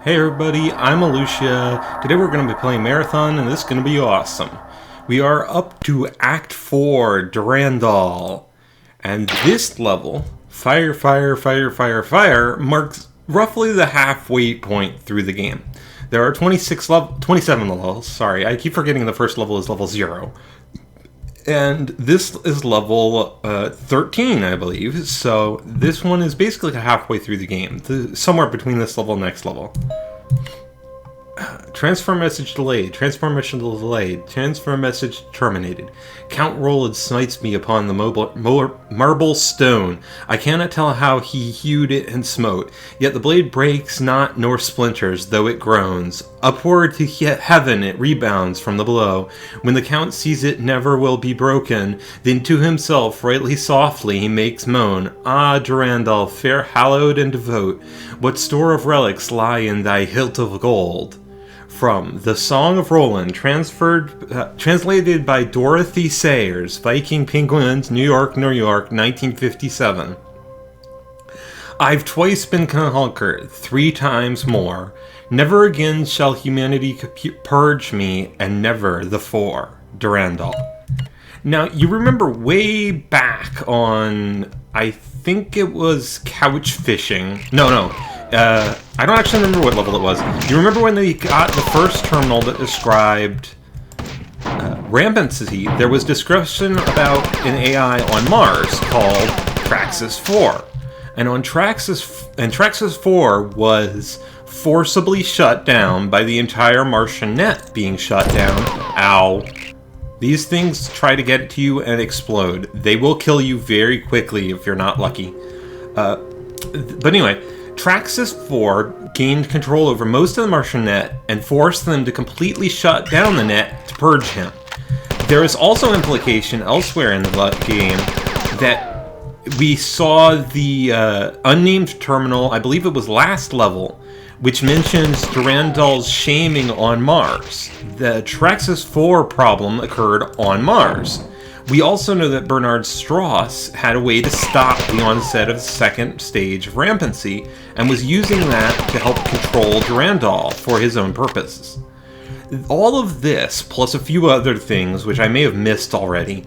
Hey everybody, I'm Ilushia. Today we're going to be playing Marathon, and this is going to be awesome. We are up to Act 4, Durandal. And this level, Fire, Fire, Fire, Fire, Fire, marks roughly the halfway point through the game. There are 27 levels, sorry, I keep forgetting the first level is level 0. And this is level 13, I believe, so this one is basically halfway through the game, somewhere between this level and next level. Transfer message delayed, transfer message delayed, transfer message terminated. Count Rolled smites me upon the marble stone. I cannot tell how he hewed it and smote, yet the blade breaks not nor splinters, though it groans. Upward to heaven it rebounds from the blow. When the Count sees it never will be broken, then to himself rightly softly he makes moan. Ah, Durandal, fair hallowed and devout, what store of relics lie in thy hilt of gold? From The Song of Roland, translated by Dorothy Sayers, Viking Penguins, New York, 1957. I've twice been conquered, 3 times more. Never again shall humanity purge me, and never the four. Durandal. Now, you remember way back on, I think it was couch fishing. No. I don't actually remember what level it was. You remember when they got the first terminal that described rampancy? There was discussion about an AI on Mars called Traxxas 4. And on Traxxas 4 was forcibly shut down by the entire Martian net being shut down. Ow. These things try to get to you and explode. They will kill you very quickly if you're not lucky. But anyway, Traxxas 4 gained control over most of the Martian net and forced them to completely shut down the net to purge him. There is also implication elsewhere in the game that we saw the unnamed terminal, I believe it was last level, which mentions Durandal's shaming on Mars. The Traxxas 4 problem occurred on Mars. We also know that Bernard Strauss had a way to stop the onset of the second stage of rampancy, and was using that to help control Durandal for his own purposes. All of this, plus a few other things which I may have missed already,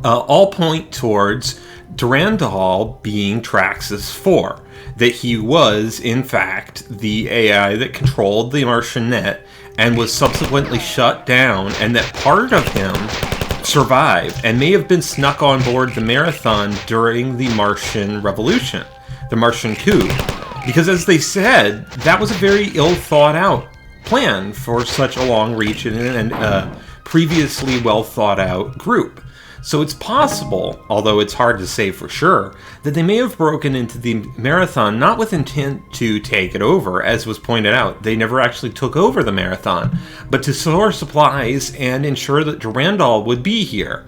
all point towards Durandal being Traxxas 4. That he was, in fact, the AI that controlled the Martian net and was subsequently shut down, and that part of him survived and may have been snuck on board the Marathon during the Martian Revolution, the Martian coup. Because as they said, that was a very ill thought out plan for such a long reach and previously well thought out group. So it's possible, although it's hard to say for sure, that they may have broken into the Marathon not with intent to take it over. As was pointed out, they never actually took over the Marathon, but to store supplies and ensure that Durandal would be here.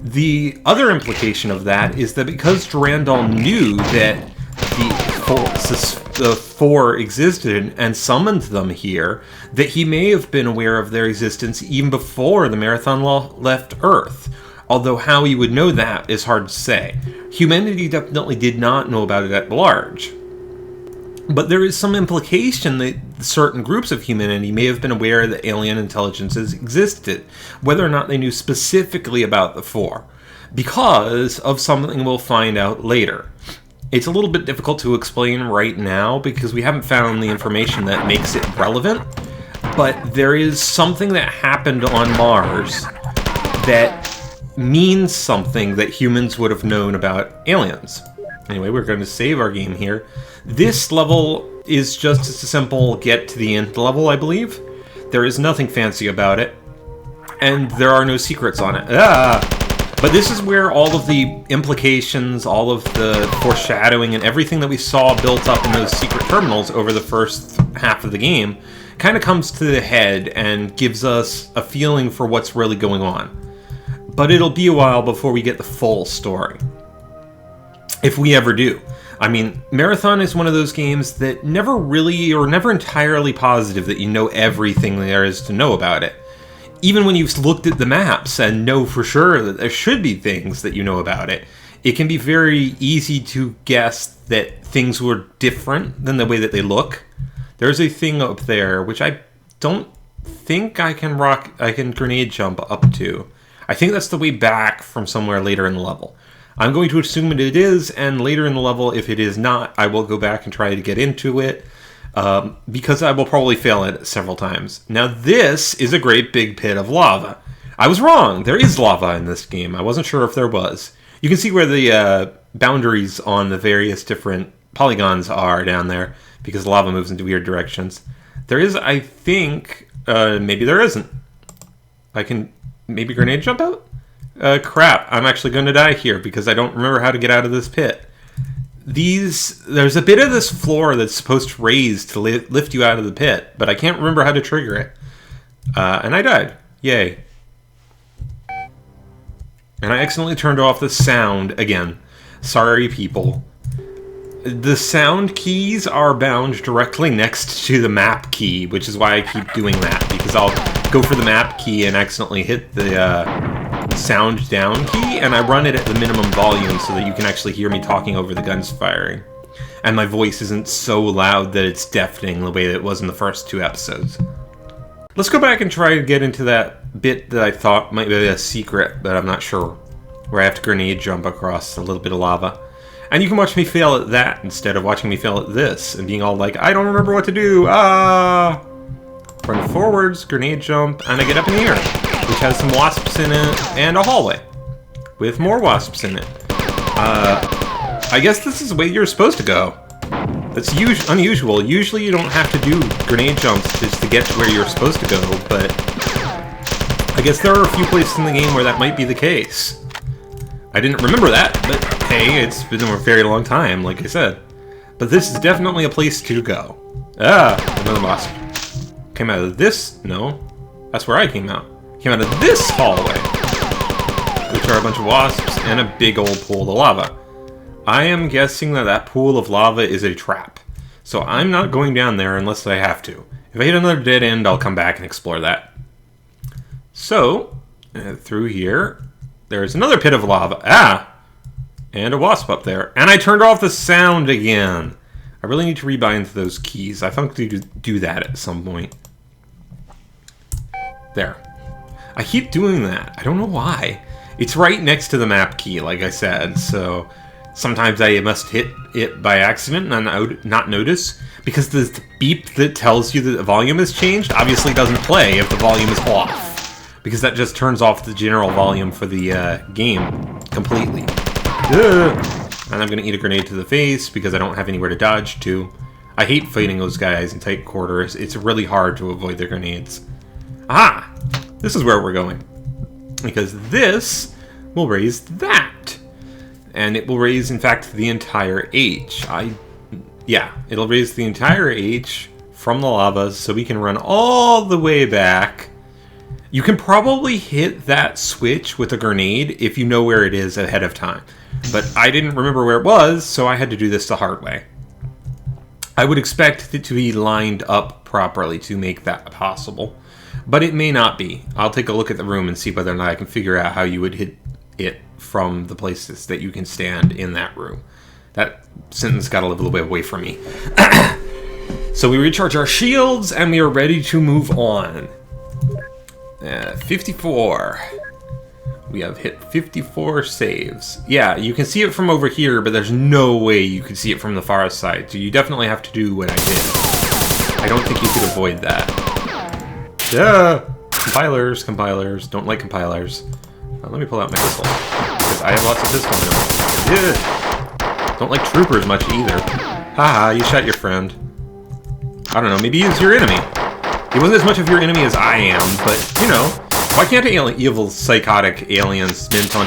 The other implication of that is that because Durandal knew that the four existed and summoned them here, that he may have been aware of their existence even before the Marathon left Earth. Although how he would know that is hard to say. Humanity definitely did not know about it at large. But there is some implication that certain groups of humanity may have been aware that alien intelligences existed, whether or not they knew specifically about the four, because of something we'll find out later. It's a little bit difficult to explain right now because we haven't found the information that makes it relevant, but there is something that happened on Mars that means something that humans would have known about aliens. Anyway, we're going to save our game here. This level is just a simple get to the end level, I believe. There is nothing fancy about it, and there are no secrets on it. But this is where all of the implications, all of the foreshadowing, and everything that we saw built up in those secret terminals over the first half of the game kind of comes to the head and gives us a feeling for what's really going on. But it'll be a while before we get the full story. If we ever do. I mean, Marathon is one of those games that never entirely positive that you know everything there is to know about it. Even when you've looked at the maps and know for sure that there should be things that you know about it, it can be very easy to guess that things were different than the way that they look. There's a thing up there, which I don't think I can grenade jump up to. I think that's the way back from somewhere later in the level. I'm going to assume that it is, and later in the level, if it is not, I will go back and try to get into it, because I will probably fail it several times. Now, this is a great big pit of lava. I was wrong. There is lava in this game. I wasn't sure if there was. You can see where the boundaries on the various different polygons are down there, because lava moves into weird directions. There is, I think, maybe there isn't. I can maybe grenade jump out? Crap, I'm actually going to die here because I don't remember how to get out of this pit. There's a bit of this floor that's supposed to raise to lift you out of the pit, but I can't remember how to trigger it. And I died. Yay. And I accidentally turned off the sound again. Sorry, people. The sound keys are bound directly next to the map key, which is why I keep doing that, because I'll go for the map key and accidentally hit the sound down key, and I run it at the minimum volume so that you can actually hear me talking over the guns firing. And my voice isn't so loud that it's deafening the way that it was in the first 2 episodes. Let's go back and try to get into that bit that I thought might be a secret, but I'm not sure, where I have to grenade jump across a little bit of lava. And you can watch me fail at that instead of watching me fail at this and being all like, I don't remember what to do, Run forwards, grenade jump, and I get up in the air, which has some wasps in it, and a hallway with more wasps in it. I guess this is the way you're supposed to go. That's unusual. Usually you don't have to do grenade jumps just to get to where you're supposed to go, but I guess there are a few places in the game where that might be the case. I didn't remember that, but hey, it's been a very long time, like I said. But this is definitely a place to go. Another wasp. Came out of this? No. That's where I came out. Came out of this hallway, which are a bunch of wasps and a big old pool of lava. I am guessing that pool of lava is a trap. So I'm not going down there unless I have to. If I hit another dead end, I'll come back and explore that. So, through here, there's another pit of lava. And a wasp up there. And I turned off the sound again. I really need to rebind those keys. I thought to do that at some point. There. I keep doing that. I don't know why. It's right next to the map key, like I said, so sometimes I must hit it by accident and not notice, because the beep that tells you that the volume has changed obviously doesn't play if the volume is off, because that just turns off the general volume for the game completely. And I'm going to eat a grenade to the face because I don't have anywhere to dodge to. I hate fighting those guys in tight quarters. It's really hard to avoid their grenades. Aha! This is where we're going. Because this will raise that. And it will raise, in fact, the entire H. It'll raise the entire H from the lava so we can run all the way back. You can probably hit that switch with a grenade if you know where it is ahead of time. But I didn't remember where it was, so I had to do this the hard way. I would expect it to be lined up properly to make that possible. But it may not be. I'll take a look at the room and see whether or not I can figure out how you would hit it from the places that you can stand in that room. That sentence got a little bit away from me. So we recharge our shields, and we are ready to move on. 54. We have hit 54 saves. Yeah, you can see it from over here, but there's no way you can see it from the far side, so you definitely have to do what I did. I don't think you could avoid that. Compilers. Don't like compilers. Let me pull out my pistol, because I have lots of pistol ammo. Don't like troopers much either. Haha, you shot your friend. I don't know, maybe he's your enemy. He wasn't as much of your enemy as I am, but, you know, why can't evil, psychotic aliens bent on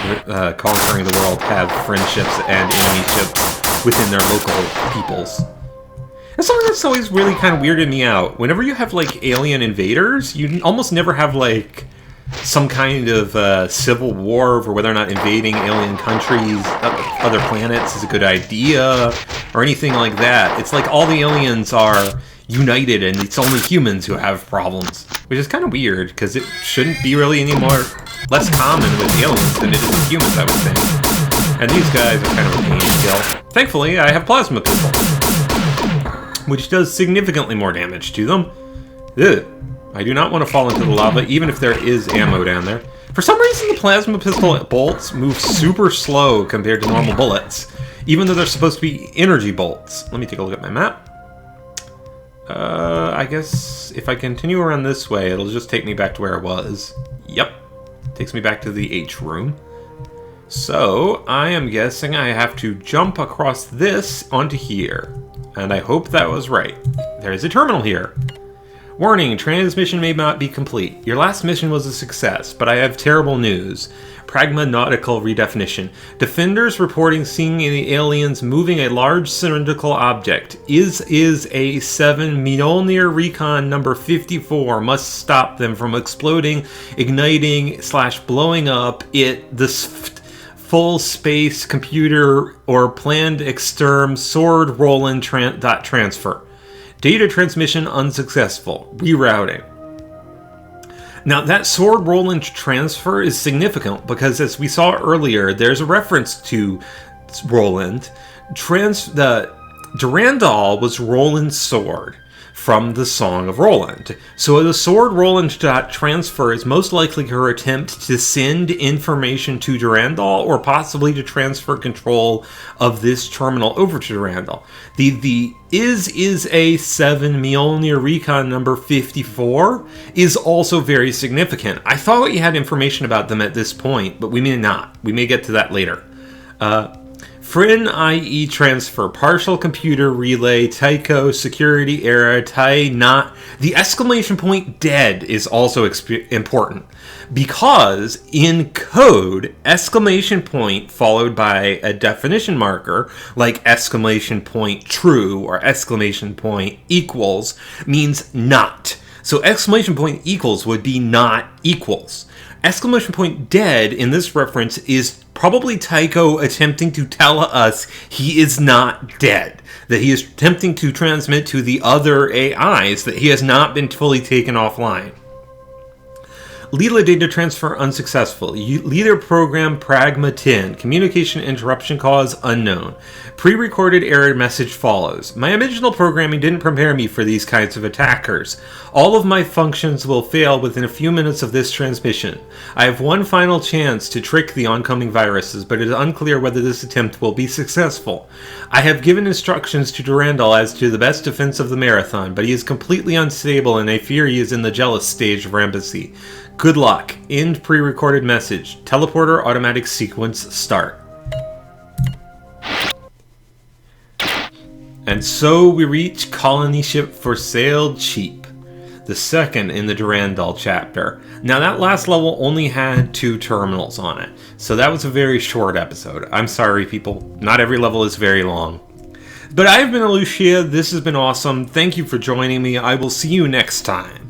conquering the world have friendships and enemyships within their local peoples? That's something that's always really kind of weirded me out. Whenever you have, like, alien invaders, you almost never have, like, some kind of civil war over whether or not invading alien countries, other planets is a good idea, or anything like that. It's like all the aliens are united and it's only humans who have problems. Which is kind of weird, because it shouldn't be really less common with aliens than it is with humans, I would think. And these guys are kind of a pain to kill. Thankfully, I have plasma pistol. which does significantly more damage to them. Ugh. I do not want to fall into the lava, even if there is ammo down there. For some reason, the plasma pistol bolts move super slow compared to normal bullets, even though they're supposed to be energy bolts. Let me take a look at my map. I guess if I continue around this way, it'll just take me back to where I was. Yep. Takes me back to the H room. So, I am guessing I have to jump across this onto here. And I hope that was right. There's a terminal here. Warning, transmission may not be complete. Your last mission was a success, but I have terrible news. Pragma-nautical redefinition. Defenders reporting seeing the aliens moving a large cylindrical object. Is a 7 Mjolnir Recon number 54 must stop them from exploding, igniting / blowing up this full space computer or planned exterm sword Roland transfer. Data transmission unsuccessful. Rerouting. Now, that sword Roland transfer is significant because, as we saw earlier, there's a reference to Roland. The Durandal was Roland's sword from the Song of Roland. So the sword Roland transfer is most likely her attempt to send information to Durandal or possibly to transfer control of this terminal over to Durandal. The is a 7 Mjolnir Recon number 54 is also very significant. I thought we had information about them at this point, but we may not. We may get to that later. Frin IE transfer, partial computer relay, Tycho, security error, Tai not. The exclamation point dead is also important because in code, exclamation point followed by a definition marker like exclamation point true or exclamation point equals means not. So exclamation point equals would be not equals. Exclamation point dead in this reference is probably Tycho attempting to tell us he is not dead. That he is attempting to transmit to the other AIs that he has not been fully taken offline. Leela data transfer unsuccessful. Leader program Pragma 10. Communication interruption cause unknown. Pre-recorded error message follows. My original programming didn't prepare me for these kinds of attackers. All of my functions will fail within a few minutes of this transmission. I have one final chance to trick the oncoming viruses, but it is unclear whether this attempt will be successful. I have given instructions to Durandal as to the best defense of the marathon, but he is completely unstable and I fear he is in the jealous stage of rampancy. Good luck. End pre-recorded message. Teleporter automatic sequence start. And so we reach colony ship for sale cheap. The second in the Durandal chapter. Now that last level only had 2 terminals on it. So that was a very short episode. I'm sorry people. Not every level is very long. But I've been Ilushia. This has been awesome. Thank you for joining me. I will see you next time.